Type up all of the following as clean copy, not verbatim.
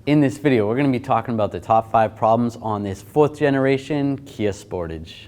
In this video, we're going to be talking about the top 5 problems on this 4th generation Kia Sportage.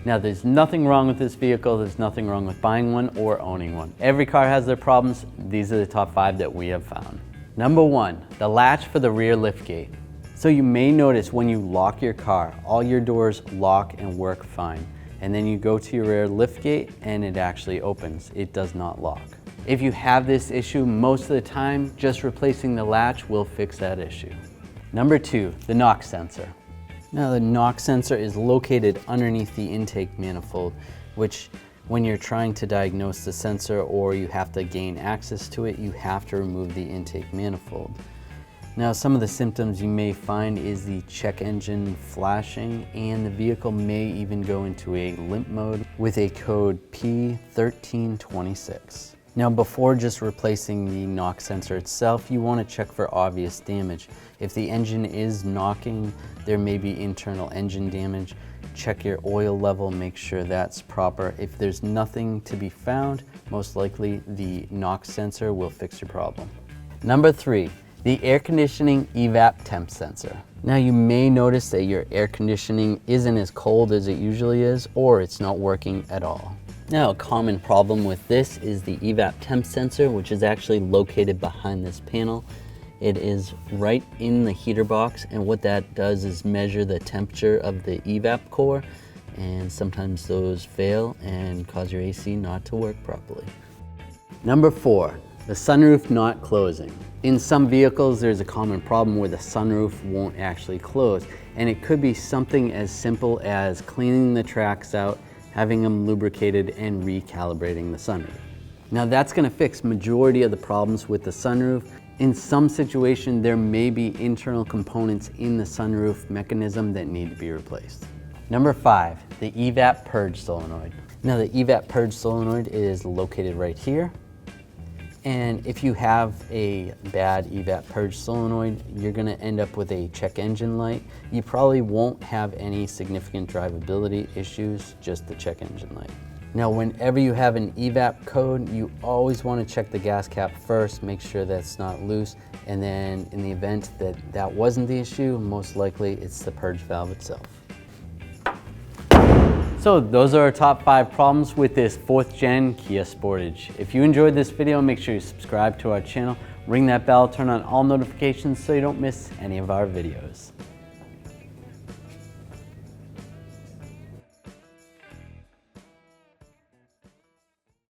Now, there's nothing wrong with this vehicle. There's nothing wrong with buying one or owning one. Every car has their problems. These are the top 5 that we have found. Number 1, the latch for the rear liftgate. So you may notice when you lock your car, all your doors lock and work fine. And then you go to your rear liftgate and it actually opens. It does not lock. If you have this issue, most of the time, just replacing the latch will fix that issue. Number 2, the knock sensor. Now the knock sensor is located underneath the intake manifold, which when you're trying to diagnose the sensor or you have to gain access to it, you have to remove the intake manifold. Now some of the symptoms you may find is the check engine flashing, and the vehicle may even go into a limp mode with a code P1326. Now before just replacing the knock sensor itself, you want to check for obvious damage. If the engine is knocking, there may be internal engine damage. Check your oil level, make sure that's proper. If there's nothing to be found, most likely the knock sensor will fix your problem. Number 3, the air conditioning EVAP temp sensor. Now you may notice that your air conditioning isn't as cold as it usually is, or it's not working at all. Now a common problem with this is the EVAP temp sensor, which is actually located behind this panel. It is right in the heater box, and what that does is measure the temperature of the EVAP core, and sometimes those fail and cause your AC not to work properly. Number 4, the sunroof not closing. In some vehicles, there's a common problem where the sunroof won't actually close, and it could be something as simple as cleaning the tracks out, having them lubricated, and recalibrating the sunroof. Now that's going to fix majority of the problems with the sunroof. In some situation, there may be internal components in the sunroof mechanism that need to be replaced. Number 5, the EVAP Purge solenoid. Now the EVAP Purge solenoid is located right here. And if you have a bad EVAP Purge solenoid, you're going to end up with a check engine light. You probably won't have any significant drivability issues, just the check engine light. Now, whenever you have an EVAP code, you always want to check the gas cap first, make sure that's not loose, and then in the event that that wasn't the issue, most likely it's the purge valve itself. So those are our top 5 problems with this 4th gen Kia Sportage. If you enjoyed this video, make sure you subscribe to our channel, ring that bell, turn on all notifications so you don't miss any of our videos.